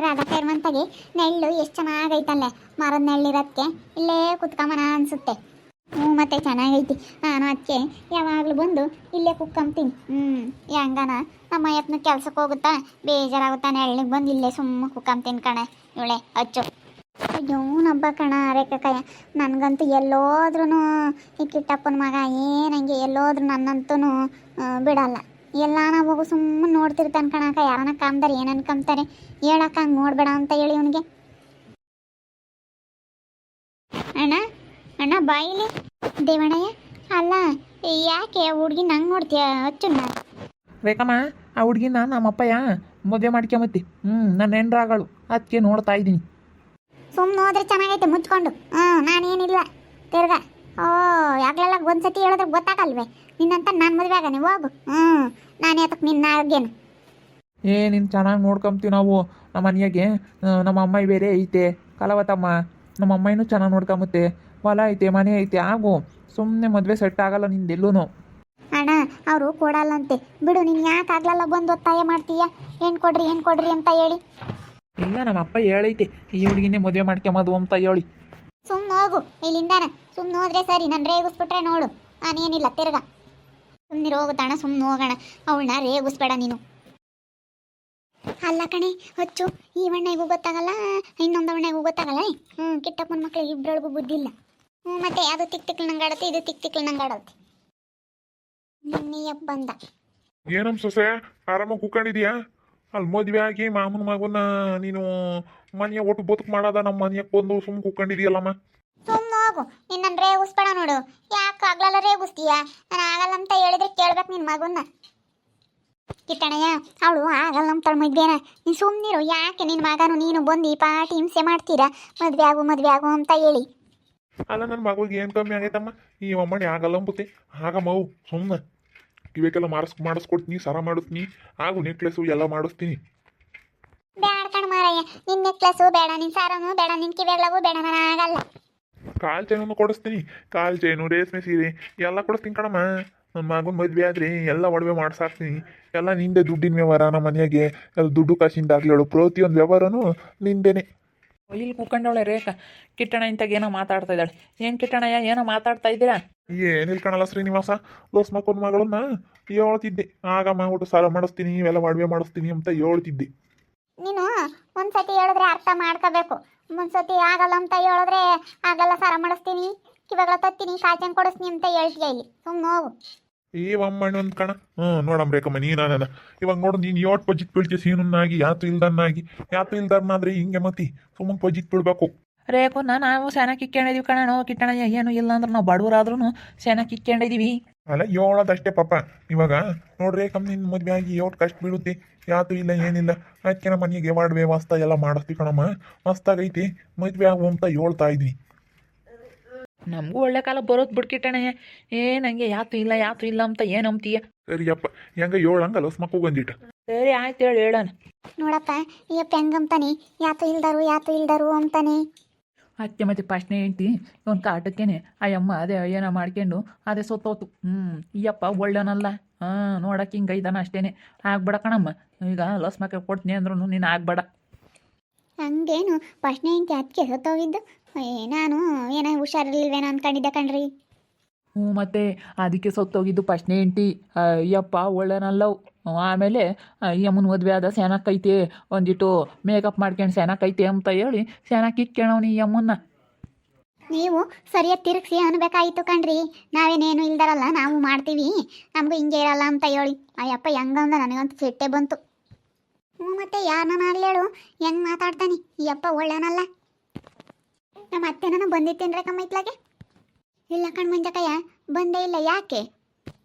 ರಾಧಾ ಮಂತಾಗೆ ನೆಳ್ಳು ಎಷ್ಟು ಚೆನ್ನಾಗೈತಲ್ಲೇ, ಮರದ ನೆಳ್ಳಿರೋದಕ್ಕೆ ಇಲ್ಲೇ ಕುತ್ಕೊಂಬನ ಅನ್ಸುತ್ತೆ. ಮತ್ತೆ ಚೆನ್ನಾಗೈತಿ. ನಾನು ಅದಕ್ಕೆ ಯಾವಾಗಲೂ ಬಂದು ಇಲ್ಲೇ ಕುತ್ಕೊಂತೀನಿ. ಹೆಂಗನ ನಮ್ಮ ಅಯ್ಯಪ್ಪನ ಕೆಲ್ಸಕ್ಕೆ ಹೋಗುತ್ತಾ ಬೇಜಾರಾಗುತ್ತಾ, ನೆಳ್ಳಿಗೆ ಬಂದು ಇಲ್ಲೇ ಸುಮ್ಮ ಕುತ್ಕೊಂತೀನಿ ಕಣೆ ಇವಳೆ ಅಚ್ಚು. ಅಯ್ಯೋ ನಬ್ಬ ಕಣ ರೇಖಕಾಯ, ನನಗಂತೂ ಎಲ್ಲೋದ್ರೂ ಈ ಕಿಟ್ಟಪ್ಪನ ಮಗ ಏನಂಗೆ ಎಲ್ಲೋದ್ರೂ ನನ್ನಂತೂ ಬಿಡಲ್ಲ. ಎಲ್ಲಾನ ಹೋಗು ಸುಮ್ಮನೆ ನೋಡ್ತಿರ್ತಾನೆ ಕಣಕ. ಯಾರನ್ನ ಕಾಮ್ದಾರೆ ಏನು ಅನ್ಕೊಂತಾರೆ, ಹೇಳಕ್ಕ ಹಂಗೆ ನೋಡಬೇಡ ಅಂತ ಹೇಳಿ ಇವನಿಗೆ. ಅಣ್ಣ ಅಣ್ಣ ಬಾಯಿಲಿ ದೇವಣ್ಣಯ್ಯ. ಅಲ್ಲ ಯಾಕೆ ಹುಡುಗಿ ನಂಗೆ ನೋಡ್ತೀಯ ಅಚ್ಚುನ್ನ? ರೇಖಮ್ಮ, ಆ ಹುಡುಗಿನ ನಮ್ಮಪ್ಪಯ್ಯ ಮದುವೆ ಮಾಡ್ಕೊಂಬತ್ತಿ. ನನ್ನ ಹೆಂಡ್ರಾಗಳು ಅದಕ್ಕೆ ನೋಡ್ತಾ ಇದ್ದೀನಿ. ಸುಮ್ಮನೆ ಹೋದ್ರೆ ಚೆನ್ನಾಗೈತೆ ಮುಚ್ಕೊಂಡು. ನಾನೇನಿಲ್ಲ ತಿರ್ಗ. ಯಾಗ್ಲೆಲ್ಲ ಒಂದ್ಸತಿ ಹೇಳಿದ್ರೆ ಗೊತ್ತಾಗಲ್ವೇ ನಿನ್ನಂತ ನಾನು ಮದುವೆ ಆಗ ನೀವು ಹೋಗು. ನಾನು ಯಾತಕ್ಕೆ ನಿನ್ನ ಆರೋಗ್ಯನ ನೀನು ಚೆನ್ನಾಗಿ ನೋಡ್ಕೊಂತೀವಿ ನಾವು. ನಮ್ಮ ಮನೆಯಾಗೆ ನಮ್ಮ ಅಮ್ಮ ಬೇರೆ ಐತೆ ಕಲವತ್ತಮ್ಮ. ನಮ್ಮ ಅಮ್ಮನೂ ಚೆನ್ನಾಗಿ ನೋಡ್ಕೊಂಬತ್ತೆ. ಹೊಲ ಐತೆ, ಮನೆ ಐತೆ. ಆಗು ಸುಮ್ಮನೆ ಮದುವೆ ಸೆಟ್ ಆಗಲ್ಲ ನಿಂದೆಲ್ಲೂ. ಅಣ್ಣ ಅವರು ಕೊಡಲ್ಲಂತೆ ಬಿಡು. ನೀನು ಯಾಕೆ ಆಗ್ಲಲ್ಲ ಬಂದು ಒತ್ತಾಯ ಮಾಡ್ತೀಯ ಏನು ಕೊಡ್ರಿ ಅಂತ ಹೇಳಿ? ಇಲ್ಲ, ನಮ್ಮ ಅಪ್ಪ ಹೇಳೈತೆ ಈ ಹುಡುಗಿನೇ ಮದುವೆ ಮಾಡ್ಕೊಂಬದು ಅಂತ ಹೇಳಿ. ಸುಮ್ಮನೆ ಹೋಗು ಇಲ್ಲಿಂದಾನ. ಸುಮ್ಮನೆ ಹೋದ್ರೆ ಸರಿ, ನಾನು ರೇಗಿಸ್ಬಿಟ್ರೆ ನೋಡು ನಾನೇನಿಲ್ಲ ತಿರ್ಗ. ಸುಮ್ಮನೆ ಹೋಗುತ್ತಣ್ಣ, ಸುಮ್ಮನೆ ಹೋಗೋಣ. ಅವಳನ್ನ ರೇಗಿಸ್ಬೇಡ ನೀನು. ಅಲ್ಲ ಕಣೆ ಹೊಚ್ಚು, ಈ ಬಣ್ಣಗೂ ಗೊತ್ತಾಗಲ್ಲ, ಇನ್ನೊಂದು ಬಣ್ಣಗೂ ಗೊತ್ತಾಗಲ್ಲ. ಕಿಟ್ಟಪ್ಪನ ಮಕ್ಳಿಗೆ ಇಬ್ಬರೊಳಗೂ ಬುದ್ಧಿ ಇಲ್ಲ. ಮತ್ತೆ ಅದು ತಿಕ್ ನಂಗಾಡತ್ತೆ, ಇದು ತಿಕ್ ನಂಗಾಡತ್ತೆ. ನೀಯಪ್ಪ ಬಂದ. ಏನಮ್ಮ ಸೊಸೆ, ಆರಾಮಾಗಿ ಕೂಕೊಂಡಿದ್ಯಾ? ಅಲ್ಲಿ ಮದುವೆ ಆಗಿ ಮಾಮನ ಮಗನ ನೀನು ಮನೆಯ ಒಟ್ಟು ಬದುಕು ಮಾಡದ ನಮ್ಮ ಮನೆಯಾಗ ಬಂದು ಸುಮ್ಮನೆ ಕೂಕೊಂಡಿದ್ಯಲ್ಲಮ್ಮ. ಸುಮ್ಮನೆ ಹೋಗು, ನಿನ್ನ ರೇಗಿಸ್ಬೇಡ ನೋಡು. ಯಾಕೆ ಆಗ್ಲಲ್ಲ ರೇಗಿಸ್ತೀಯ? ನಾನು ಆಗಲ್ಲ ಅಂತ ಹೇಳಿದ್ರೆ ಕೇಳ್ಬೇಕು ನಿನ್ನ ಮಗನ್ನ. ಕಿಟ್ಟಣಯ್ಯ, ಅವಳು ಆಗಲ್ಲ ಅಂತಾಳು ಮದ್ವೆನ. ನೀನು ಸುಮ್ಮನಿರು. ಯಾಕೆ ನಿನ್ನ ಮಗನು ನೀನು ಬಂದು ಈ ಪಾಟಿ ಹಿಂಸೆ ಮಾಡ್ತೀರಾ? ಮದುವೆ ಆಗು ಅಂತ ಹೇಳಿ. ಅಲ್ಲ, ನನ್ನ ಮಗುಗೆ ಏನು ಕಮ್ಮಿ ಆಗೈತಮ್ಮ? ಈ ಅಮ್ಮಣ್ಣಿ ಆಗಲ್ಲ ಅಂಬುತ್ತೆ. ಆಗಮ್ಮವು ಸುಮ್ಮನೆ ಕಿವೇಕೆಲ್ಲ ಮಾಡಿಸ್ಕೊಡ್ತೀನಿ, ಸರ ಮಾಡಿಸ್ತೀನಿ, ಆಗು ನೆಕ್ಲೆಸು ಎಲ್ಲ ಮಾಡಿಸ್ತೀನಿ. ಬೇಡ ಕಣ ಮಾರಯ್ಯ, ನಿನ್ನ ನೆಕ್ಲೆಸು ಬೇಡ, ನಿನ್ನ ಸಾರನು ಬೇಡ, ನಿನ್ನ ಕಿವೆಗಳವು ಬೇಡ. ನಾನು ಆಗಲ್ಲ. ಕಾಲು ಚೈನು ಕೊಡಿಸ್ತೀನಿ, ಕಾಲು ಚೈನು, ರೇಷ್ಮೆ ಸೀರೆ ಎಲ್ಲ ಕೊಡಿಸ್ತೀನಿ ಕಣಮ್ಮ. ನನ್ನ ಮಗನ ಮದುವೆ ಆದರೆ ಎಲ್ಲ ಒಡವೆ ಮಾಡ್ಸಾಕ್ತೀನಿ. ಎಲ್ಲ ನಿಂದೆ ದುಡ್ಡಿನ ವ್ಯವಹಾರ. ನಮ್ಮ ಮನೆಯಾಗೆ ಎಲ್ಲ ದುಡ್ಡು ಕಾಸಿಂದ ಆಗಲಿ ಪ್ರತಿಯೊಂದು ವ್ಯವಹಾರನೂ ನಿಂದೇನೆ. ಇಲ್ಲಿ ಕೂತ್ಕೊಂಡವಳೆ ರೇಖಾ. ಕಿಟ್ಟಣ ಇಂತಾಗ ಏನೋ ಮಾತಾಡ್ತಾ ಇದ್ದಾಳೆ. ಏನು ಕಿಟ್ಟಣಯ್ಯ, ಏನೋ ಮಾತಾಡ್ತಾ ಇದ್ದೀರಾ? ಏನಿಲ್ಲ ಕಣಲ್ಲ ಶ್ರೀನಿವಾಸ, ಲೋಸ್ ಮಕ್ಕನ ಮಗಳನ್ನ ಹೇಳ್ತಿದ್ದೆ. ಆಗ ಮಾಡ್ಬಿಟ್ಟು ಸಾಲ ಮಾಡಿಸ್ತೀನಿ, ಇವೆಲ್ಲ ಒಡವೆ ಮಾಡಿಸ್ತೀನಿ ಅಂತ ಹೇಳ್ತಿದ್ದೆ. ನೀನು ಒಂದ್ಸತಿ ಹೇಳಿದ್ರೆ ಅರ್ಥ ಮಾಡ್ಕೋಬೇಕು. ಒಂದ್ಸತಿ ಆಗಲ್ಲ ಅಂತ ಹೇಳಿದ್ರೆ ಆಗಲ್ಲ, ಸರ ಮಾಡಿಸ್ತೀನಿ, ಕಿವೆಗಳ ತತ್ತೀನಿ, ಕಾಯ್ಚನ್ ಕೊಡಿಸ್ತೀನಿ ಅಂತ ಹೇಳ್ತೀಯ. ಇಲ್ಲಿ ಸುಮ್ಮನೆ ಹೋಗು. ಅಮ್ಮಣ್ಣು ಅಂತ ಕಣ. ನೋಡಮ್ಮ ರೇಖಮ್ಮ, ನೀನಾನ ಇವಾಗ ನೋಡು, ನೀನು ಯೋಟ್ ಪಜಿತ್ ಬೀಳ್ತೀಯ ಸೀನನ್ನಾಗಿ, ಯಾತು ಇಲ್ದಾರನಾದ್ರೆ ಹಿಂಗೆ ಮತ್ತಿ ಸುಮ್ಮನೆ ಪಜಿತ್ ಬೀಳ್ಬೇಕು. ರೇಖನ್ನ ನಾವು ಸೆನ ಕಿಕ್ಕೊಂಡಿದೀವಿ ಕಣೋ. ಕಿಟ್ಟಣಯ್ಯ ಏನು ಇಲ್ಲ ಅಂದ್ರೆ ನಾವು ಬಡವರಾದ್ರೂ ಸೆನ ಕಿಕ್ಕೊಂಡಿದೀವಿ. ಅಲ್ಲ ಹೇಳೋದಷ್ಟೇ ಪಾಪ. ಇವಾಗ ನೋಡ್ರಿ ಕಮ್ಮಿ ನಿನ್ನ ಮದುವೆ ಆಗಿ ಯೋಟ್ ಕಷ್ಟ ಬೀಳುತ್ತೆ, ಯಾತು ಇಲ್ಲ ಏನಿಲ್ಲ. ಅದಕ್ಕೆ ನಮ್ಮ ಮನೆಗೆ ವಾರ್ಡ್ ವ್ಯವಸ್ಥೆ ಎಲ್ಲ ಮಾಡಿಸ್ತೀವಿ ಕಣಮ್ಮ. ಮಸ್ತಾಗೈತಿ, ಮದುವೆ ಆಗು ಅಂತ ಹೇಳ್ತಾ ಇದ್ವಿ. ನಮಗೂ ಒಳ್ಳೆ ಕಾಲ ಬರೋದು ಬಿಡ್ಕಿಟ್ಟಣಯ್ಯ. ನಂಗೆ ಯಾತು ಇಲ್ಲ ಅಂತ ಏನಂತೀಯ? ಸರಿಯಪ್ಪ, ಹೆಂಗ ಹೇಳಂಗಲ್ಲ ಮಕ್ಕಳು ಬಂದಿಟ್ಟ. ಸರಿ ಆಯ್ತು, ಹೇಳೋಣ. ನೋಡಪ್ಪ ಅಯ್ಯಪ್ಪ ಹೆಂಗಂತಾನೆ, ಯಾತು ಇಲ್ದಾರು ಅಂತಾನೆ. ಅತ್ತೆ ಮತ್ತೆ ಫಸ್ಟ್ನೇ ಹೆಂಡ್ತಿ ಒಂದು ಕಾಟಕ್ಕೇನೆ ಆ ಅಮ್ಮ ಅದೇ ಏನೋ ಮಾಡ್ಕೊಂಡು ಅದೇ ಸೊತ್ತೋತು. ಈಯಪ್ಪ ಒಳ್ಳೆನಲ್ಲ. ನೋಡಕ್ಕೆ ಹಿಂಗೆ ಇದ್ದಾನ ಅಷ್ಟೇನೆ. ಆಗ್ಬೇಡ ಕಣಮ್ಮ, ಈಗ ಲಸ್ ಮಕ್ಕ ಕೊಡ್ತೀನಿ ಅಂದ್ರೂ ನೀನು ಆಗ್ಬೇಡ. ಹಂಗೇನು ಫಸ್ಟ್ನೇ ಇಂತಿ ಅದಕ್ಕೆ ಸತ್ತೋಗಿದ್ದು? ನಾನು ಏನೋ ಹುಷಾರಿಲ್ವೇನೋ ಅಂದ್ಕೊಂಡಿದ್ದೆ ಕಣ್ರಿ. ಮತ್ತೆ ಅದಕ್ಕೆ ಸತ್ತೋಗಿದ್ದು ಫಸ್ಟ್ನೇ ಹೆಂಡ್ತಿ. ಅಯ್ಯಪ್ಪ ಒಳ್ಳೆನಲ್ಲವು. ಆಮೇಲೆ ಈ ಅಮ್ಮನ ಮದುವೆ ಆದ ಸೆನಕ್ಕೈತೆ, ಒಂದಿಟ್ಟು ಮೇಕಪ್ ಮಾಡ್ಕೊಂಡು ಸೆನಕ್ಕೈತೆ ಅಂತ ಹೇಳಿ ಸೆನಕ್ಕೆ ಇಕ್ಕೋಣವ್ನಿ ಈ ಅಮ್ಮನ್ನ. ನೀವು ಸರಿಯಾಗಿ ತಿರುಗಿಸಿ ಅನ್ಬೇಕಾಗಿತ್ತು ಕಣ್ರಿ. ನಾವೇನೇನು ಇಲ್ದಾರಲ್ಲ, ನಾವು ಮಾಡ್ತೀವಿ, ನಮಗೂ ಹಿಂಗೆ ಇರಲ್ಲ ಅಂತ ಹೇಳಿ. ಅಯ್ಯಪ್ಪ ಹೆಂಗಂದ ನನಗಂತೂ ಸಿಟ್ಟೆ ಬಂತು. ಮತ್ತೆ ಯಾರನ್ನ ಹೇಳು ಹೆಂಗೆ ಮಾತಾಡ್ತಾನೆ ಈ ಅಪ್ಪ, ಒಳ್ಳೆನಲ್ಲ. ನಮ್ಮ ಅತ್ತೆ ನಾನು ಬಂದಿತ್ತೇನ್ರೆ ಕಮ್ಮ ಇತ್ಲಾಗೆ? ಇಲ್ಲ ಕಣ್ ಮಂಜಕಯ್ಯ, ಬಂದೇ ಇಲ್ಲ. ಯಾಕೆ?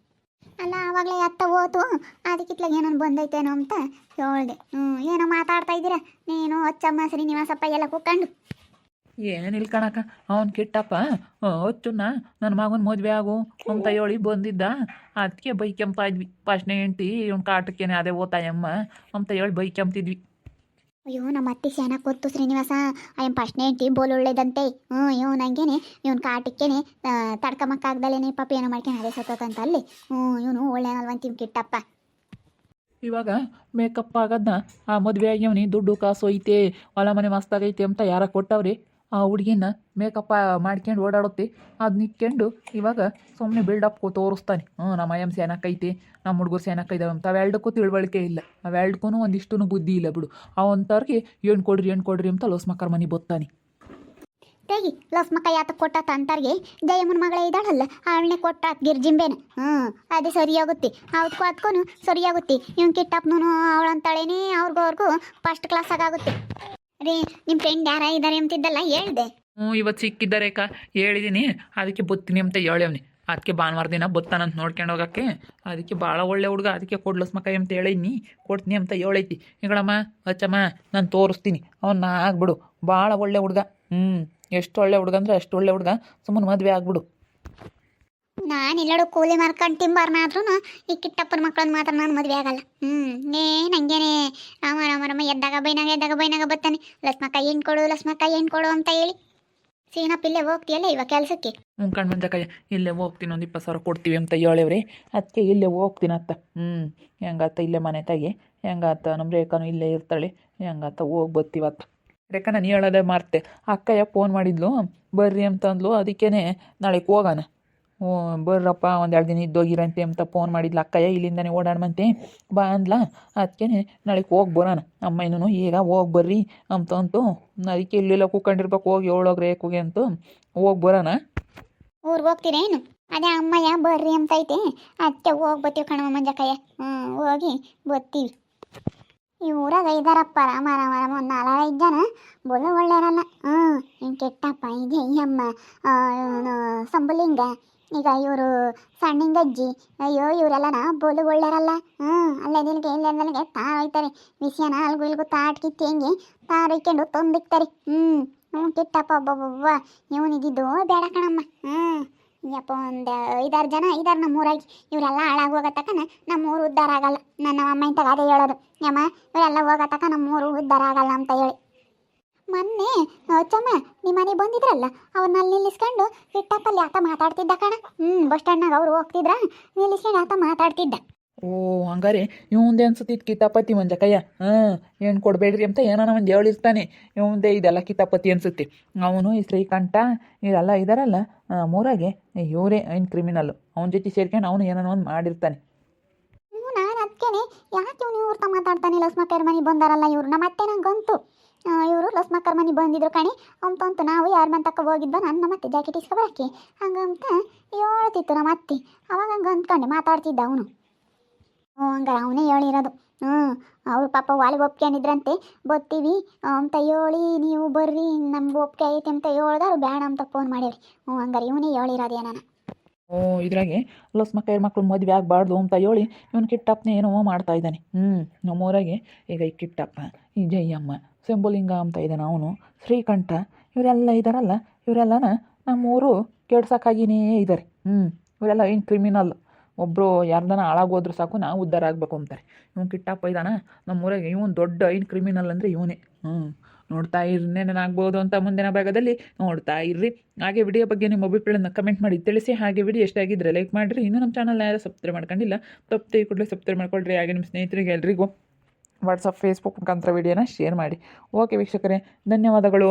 ಅಲ್ಲ ಆವಾಗಲೇ ಅತ್ತ ಹೋತು, ಅದಕ್ಕಿತ್ಲಾಗ ಏನೋ ಬಂದೈತೇನೋ ಅಂತ ಹೇಳ್ದೆ. ಏನೋ ಮಾತಾಡ್ತಾ ಇದ್ದೀರಾ ನೀನು ಅಚ್ಚಮ್ಮ ಶ್ರೀನಿವಾಸಪ್ಪ ಎಲ್ಲ ಕೂತ್ಕೊಂಡು. ಏನಿಲ್ಲ ಕಣಕ್ಕ, ಅವ್ನು ಕಿಟ್ಟಪ್ಪ ಹೊಚ್ಚುನ್ನ ನನ್ನ ಮಗನ ಮದುವೆ ಆಗು ಅಂತ ಹೇಳಿ ಬಂದಿದ್ದ. ಅದಕ್ಕೆ ಬೈಕೆಂಪ ಇದ್ವಿ. ಫಸ್ಟ್ನೇ ಹೆಂಡ್ತಿ ಇವ್ನ ಕಾಟಕ್ಕೇನೆ ಅದೇ ಓತಾಯಮ್ಮ ಅಂತ ಹೇಳಿ ಬೈಕೆಂಪ್ತಿದ್ವಿ. ಅಯ್ಯೋ ನಮ್ಮ ಅತ್ತೆ ಚೆನ್ನಾಗಿ ಗೊತ್ತು ಶ್ರೀನಿವಾಸ. ಅಯ್ಯಮ್ಮ ಫಸ್ಟ್ನೇ ಹೆಂಡ್ತಿ ಬೋಲ್ ಒಳ್ಳೇದಂತೆ. ಇವನು ಹಂಗೇನೆ ಇವನು ಕಾಟಕ್ಕೇನೆ ತಡ್ಕಮಕ್ಕಾಗ್ದಲೇನೆ ಪಾಪ ಏನೋ ಮಾಡ್ಕೊಂಡು ಅದೇ ಸತ್ತೋತಂತ ಅಲ್ಲಿ. ಇವನು ಒಳ್ಳೆನಲ್ವಂತೀವಿ ಕಿಟ್ಟಪ್ಪ. ಇವಾಗ ಮೇಕಪ್ ಆಗೋದನ್ನ ಆ ಮದುವೆ ಆಗ್ಯವನಿ ದುಡ್ಡು ಕಾಸು ಐತೆ ಹೊಲ ಮನೆ ಮಸ್ತಾಗೈತೆ ಅಂತ ಯಾರ ಕೊಟ್ಟವ್ರಿ ಆ ಹುಡುಗಿನ ಮೇಕಪ್ ಮಾಡ್ಕೊಂಡು ಓಡಾಡುತ್ತೆ ಅದು ನಿಕ್ಕೊಂಡು ಇವಾಗ ಸುಮ್ಮನೆ ಬಿಲ್ಡಪ್ ತೋರಿಸ್ತಾನೆ ನಮ್ಮ ಎಮ್ ಸಿ ಏನಕ್ಕೈತಿ ನಮ್ಮ ಹುಡುಗರು ಏನಕ್ಕೈದಾವೆ ಅಂತ ಅವೆರಡಕ್ಕೂ ತಿಳುವಳಿಕೆ ಇಲ್ಲ ಅವೆರಡಕ್ಕೂ ಒಂದಿಷ್ಟೂ ಬುದ್ಧಿ ಇಲ್ಲ ಬಿಡು ಅವಂಥವ್ರಿಗೆ ಏನು ಕೊಡ್ರಿ ಅಂತ ಲೋಸ್ ಮಕ್ಕರ ಮನೆ ಬತ್ತಾನೆ ತೆಗಿ ಲಸ್ಮಕ್ಕ ಯಾತ ಕೊಟ್ಟಾತ ಅಂತಾರ್ಗೆ ಜಯಮ್ಮನ ಮಗಳೇ ಇದ್ದಾಳಲ್ಲ ಅವಳನ್ನೇ ಕೊಟ್ಟಾತ ಗಿರ್ಜಿಂಬೇನ ಅದೇ ಸರಿಯಾಗುತ್ತೆ ಅವಕ್ಕೂ ಅದಕ್ಕೂ ಸರಿಯಾಗುತ್ತೆ ಇವ್ನು ಕಿಟ್ಟಪ್ಪನೂ ಅವಳಂತಾಳೇನೆ ಅವ್ರಿಗೂ ಫಸ್ಟ್ ಕ್ಲಾಸ್ ಆಗುತ್ತೆ ರೀ ನಿಮ್ಮ ಫ್ರೆಂಡ್ ಯಾರ ಇದ್ದಾರೆ ಅಂತಿದ್ದಲ್ಲ ಹೇಳ್ದೆ ಇವತ್ತು ಸಿಕ್ಕಿದ್ದಾರೆ ಹೇಳಿದ್ದೀನಿ ಅದಕ್ಕೆ ಬತ್ತೀನಿ ಅಂತ ಹೇಳವ್ನಿ ಅದಕ್ಕೆ ಭಾನುವಾರ ದಿನ ಬತ್ತಾನಂತ ನೋಡ್ಕೊಂಡು ಹೋಗೋಕ್ಕೆ ಅದಕ್ಕೆ ಭಾಳ ಒಳ್ಳೆ ಹುಡುಗ ಅದಕ್ಕೆ ಕೊಡ್ಲಸ್ ಮಕ್ಕ ಅಂತ ಹೇಳಿನಿ ಕೊಡ್ತೀನಿ ಅಂತ ಹೇಳೈತಿ ಈಗಳಮ್ಮ ಅಚ್ಚಮ್ಮ ನಾನು ತೋರಿಸ್ತೀನಿ ಅವನ್ನ ಆಗ್ಬಿಡು ಭಾಳ ಒಳ್ಳೆ ಹುಡುಗ ಎಷ್ಟು ಒಳ್ಳೆ ಹುಡುಗ ಅಂದರೆ ಅಷ್ಟು ಒಳ್ಳೆ ಹುಡುಗ ಸುಮ್ಮನೆ ಮದುವೆ ಆಗ್ಬಿಡು ನಾನು ಎಲ್ಲರೂ ಕೂಲಿ ಮಾರ್ಕೊಂಡು ತಿಂಬಾರ್ನಾದ್ರೂ ಈ ಕಿಟ್ಟಪ್ಪನ ಮಕ್ಕಳನ್ನ ಮಾತ್ರ ನಾನು ಮದುವೆ ಆಗಲ್ಲ ನಂಗೇನೆ ರಾಮ ಎದ್ದಾಗ ಬೈನಾಗ ಬರ್ತಾನೆ ಲಸ್ಮಕ್ಕ ಏನು ಕೊಡು ಅಂತ ಹೇಳಿ ಸೀನಪ್ಪ ಇಲ್ಲೇ ಹೋಗ್ತೀಯಲ್ಲ ಇವಾಗ ಕೆಲಸಕ್ಕೆ ಕಣ್ಣು ಮಂಜಕ್ಕಯ್ಯ ಇಲ್ಲೇ ಹೋಗ್ತೀನಿ ಒಂದು 20,000 ಕೊಡ್ತೀವಿ ಅಂತ ಹೇಳೇವ್ರಿ ಅದಕ್ಕೆ ಇಲ್ಲೇ ಹೋಗ್ತೀನತ್ತ ಹೆಂಗಾತ ಇಲ್ಲೇ ಮನೆ ತಾಗಿ ಹೆಂಗಾತ ನಮ್ಮ ರೇಖಾನು ಇಲ್ಲೇ ಇರ್ತಾಳೆ ಹೆಂಗಾತ ಹೋಗಿ ಬರ್ತೀವತ್ತ ರೇಖಾ ನಾನು ಹೇಳೋದೇ ಮಾರ್ತೆ ಅಕ್ಕಯ್ಯ ಫೋನ್ ಮಾಡಿದ್ಲು ಬರ್ರಿ ಅಂತಂದ್ಲು ಅದಕ್ಕೇ ನಾಳೆಗೆ ಹೋಗೋಣ ಬರ್ರಪ್ಪ 1-2 ದಿನ ಇದ್ದೋಗಿರಂತೆ ಅಂತ ಫೋನ್ ಮಾಡಿದ್ಲು ಅಕ್ಕಯ್ಯ ಇಲ್ಲಿಂದನೇ ಓಡಾಡ್ಮಂತೆ ಬಾ ಅಂದ್ಲ ಅದಕ್ಕೆ ನಾಳೆಗೆ ಹೋಗಿ ಬರೋಣ ಅಮ್ಮನೂ ಈಗ ಹೋಗಿ ಬರ್ರಿ ಅಂತಂತು ಅದಕ್ಕೆ ಇಲ್ಲೆಲ್ಲ ಕೂಕೊಂಡಿರ್ಬೇಕು ಹೋಗಿ ಹೇಳೋಗ್ರೆ ರೇಖುಗೆ ಅಂತ ಹೋಗಿ ಬರೋಣ ಊರಿಗೆ ಹೋಗ್ತೀರೇನು ಅದೇ ಅಮ್ಮಯ್ಯ ಬರ್ರಿ ಅಂತ ಐತೆ ಅದಕ್ಕೆ ಹೋಗಿ ಬರ್ತೀವಿ ಕಣಮ್ಮ ಮಂಜಕ್ಕಯ್ಯ ಹೋಗಿ ಬರ್ತೀವಿ ಈ ಊರಾಗ ಇದ್ದಾರಪ್ಪ ರಾಮ ಒಂದು 4-5 ಜನ ಬೋಲು ಒಳ್ಳೆಯರಲ್ಲ ಹಿಂಗೆ ಕೆಟ್ಟಪ್ಪ ಇದೆ ಈ ಅಮ್ಮ ಸಂಬುಲಿಂಗ ಈಗ ಇವರು ಸಣ್ಣಿಂಗಜ್ಜಿ ಅಯ್ಯೋ ಇವರೆಲ್ಲನ ಬೋಲು ಒಳ್ಳೆಯರಲ್ಲ ಅಲ್ಲೇ ದಿನಕ್ಕೆ ಇಲ್ಲೇ ತಾರೊಯ್ತಾರೆ ವಿಷಯನ ಅಲ್ಗು ಇಲ್ಗು ತಾಟ್ಕಿತ್ತು ಹೆಂಗೆ ತಾರೊಯ್ಕೊಂಡು ತಂದಿಕ್ತಾರೆ ಕೆಟ್ಟಪ್ಪ ಒಬ್ಬೊಬ್ಬ ಇವನಿದ್ದು ಬೇಡ ಕಣಮ್ಮ ಯಪ್ಪ ಒಂದು 5-6 ಜನ ಇದಾರೆ ನಮ್ಮೂರಾಗಿ ಇವರೆಲ್ಲ ಹಾಳಾಗಿ ಹೋಗತಕ್ಕ ನಮ್ಮೂರು ಉದ್ಧಾರ ಆಗಲ್ಲ ನನ್ನ ಅಮ್ಮ ಇಂತಾಗ ಅದೇ ಹೇಳೋದು ಯಮ್ಮ ಇವರೆಲ್ಲ ಹೋಗತಕ್ಕ ನಮ್ಮೂರು ಉದ್ಧಾರ ಆಗಲ್ಲ ಅಂತ ಹೇಳಿ ಮೊನ್ನೆ ಚಮ್ಮ ನಿಮ್ಮ ಮನೆ ಬಂದಿದ್ರಲ್ಲ ಅವ್ರನ್ನಲ್ಲಿ ನಿಲ್ಲಿಸ್ಕೊಂಡು ಕಿಟ್ಟಪ್ಪಲ್ಲಿ ಆತ ಮಾತಾಡ್ತಿದ್ದ ಕಣ ಬಸ್ ಸ್ಟ್ಯಾಂಡ್ನಾಗ ಅವ್ರು ಹೋಗ್ತಿದ್ರ ನಿಲ್ಲಿಸ್ಕೊಂಡು ಆತ ಮಾತಾಡ್ತಿದ್ದ ಓ ಹಂಗಾರೆ ಇವಂದೇ ಅನ್ಸುತ್ತಿತ್ತು ಕಿತಾಪತಿ ಮಂಜಕ್ಕಯ್ಯ ಏನು ಕೊಡಬೇಡ್ರಿ ಅಂತ ಏನಾನ ಒಂದು ಹೇಳಿರ್ತಾನೆ ಇವಂದೇ ಇದೆಲ್ಲ ಕಿತಾಪತಿ ಅನ್ಸುತ್ತೆ ಅವನು ಈ ಶ್ರೀಕಂಠ ಇದೆಲ್ಲ ಇದಾರಲ್ಲ ಮೂರಾಗೆ ಇವರೇ ಐನ್ ಕ್ರಿಮಿನಲ್ಲು ಅವನ ಜೊತೆ ಸೇರ್ಕೊಂಡು ಅವನು ಏನಾನ ಒಂದು ಮಾಡಿರ್ತಾನೆ ನಾನು ಅದಕ್ಕೇನೆ ಯಾಕೆ ಇವನು ಇವ್ರ ಮಾತಾಡ್ತಾನೆ ಲಸ್ಮಕ್ಕರ ಮನೆ ಬಂದಾರಲ್ಲ ಇವ್ರು ನಮ್ಮ ಅತ್ತೆ ನಂಗಂತು ಇವರು ಲಸ್ಮಕ್ಕರ ಮನೆ ಬಂದಿದ್ರು ಕಣಿ ಅಂತಂತು ನಾವು ಯಾರ ಮನೆ ತಕ್ಕ ಹೋಗಿದ್ದೋ ನನ್ನ ಮತ್ತೆ ಜಾಕೆಟ್ ಇಸ್ಕೊಬರಕ್ಕೆ ಹಂಗಂತ ಹೇಳ್ತಿತ್ತು ನಮ್ಮ ಅತ್ತೆ ಅವಾಗ ಹಂಗೆ ಅಂದ್ಕೊಂಡೆ ಮಾತಾಡ್ತಿದ್ದ ಅವನು ಹಂಗಾರೆ ಅವನೇ ಹೇಳಿರೋದು ಅವ್ರು ಪಾಪ ವಾಲಿಗೆ ಒಪ್ಕೊಂಡಿದ್ರಂತೆ ಬರ್ತೀವಿ ಅಂತ ಹೇಳಿ ನೀವು ಬರ್ರಿ ನಮ್ಗೆ ಒಪ್ಪಿಗೆ ಐತೆ ಅಂತ ಹೇಳ್ದಾರು ಬೇಡ ಅಂತ ಫೋನ್ ಮಾಡ್ಯಾವ್ರಿ ಹಂಗಾರೆ ಇವನೇ ಹೇಳಿರೋದೇನ ಇದ್ರಾಗೆ ಲಸ್ಮಕ್ಕಯ್ಯ ಮಕ್ಕಳು ಮದುವೆ ಆಗಬಾರ್ದು ಅಂತ ಹೇಳಿ ಇವನು ಕಿಟ್ಟಪ್ಪನೇ ಏನೋ ಮಾಡ್ತಾ ಇದ್ದಾನೆ ನಮ್ಮೂರಾಗೆ ಈಗ ಈ ಕಿಟ್ಟಪ್ಪ ಈ ಜಯಮ್ಮ ಶಂಭುಲಿಂಗ ಅಂತ ಇದ್ದಾನೆ ಅವನು ಶ್ರೀಕಂಠ ಇವರೆಲ್ಲ ಇದ್ದಾರಲ್ಲ ಇವರೆಲ್ಲನ ನಮ್ಮೂರು ಕೆಡ್ಸೋಕ್ಕಾಗಿಯೇ ಇದ್ದಾರೆ ಇವರೆಲ್ಲ ಏನು ಕ್ರಿಮಿನಲ್ ಒಬ್ಬರು ಯಾರ್ದನ ಹಾಳಾಗೋದ್ರು ಸಾಕು ನಾವು ಉದ್ಧಾರ ಆಗಬೇಕು ಅಂತಾರೆ ಇವನು ಕಿಟ್ಟಪ್ಪ ಇದ್ದಾನ ನಮ್ಮೂರಾಗೆ ಇವನು ದೊಡ್ಡ ಐನ್ ಕ್ರಿಮಿನಲ್ ಅಂದರೆ ಇವನೇ ನೋಡ್ತಾ ಇರ್ನೇನಾಗ್ಬೋದು ಅಂತ ಮುಂದಿನ ಭಾಗದಲ್ಲಿ ನೋಡ್ತಾ ಇರ್ರಿ ಹಾಗೆ ವಿಡಿಯೋ ಬಗ್ಗೆ ನಿಮ್ಮ ಅಭಿಪ್ರಾಯನ ಕಮೆಂಟ್ ಮಾಡಿ ತಿಳಿಸಿ ಹಾಗೆ ವಿಡಿಯೋ ಎಷ್ಟಾಗಿದ್ದರೆ ಲೈಕ್ ಮಾಡಿರಿ ಇನ್ನೂ ನಮ್ಮ ಚಾನಲ್ ಯಾರು ಸಬ್ಸ್ಕ್ರೈಬ್ ಮಾಡ್ಕೊಂಡಿಲ್ಲ ತಪ್ಪದೆ ಕೂಡಲೇ ಸಬ್ಸ್ಕ್ರೈಬ್ ಮಾಡ್ಕೊಳ್ರಿ ಹಾಗೆ ನಿಮ್ಮ ಸ್ನೇಹಿತರಿಗೆ ಎಲ್ರಿಗೂ ವಾಟ್ಸಪ್ ಫೇಸ್ಬುಕ್ ಮುಖಾಂತರ ವಿಡಿಯೋನ ಶೇರ್ ಮಾಡಿ ಓಕೆ ವೀಕ್ಷಕರೇ ಧನ್ಯವಾದಗಳು.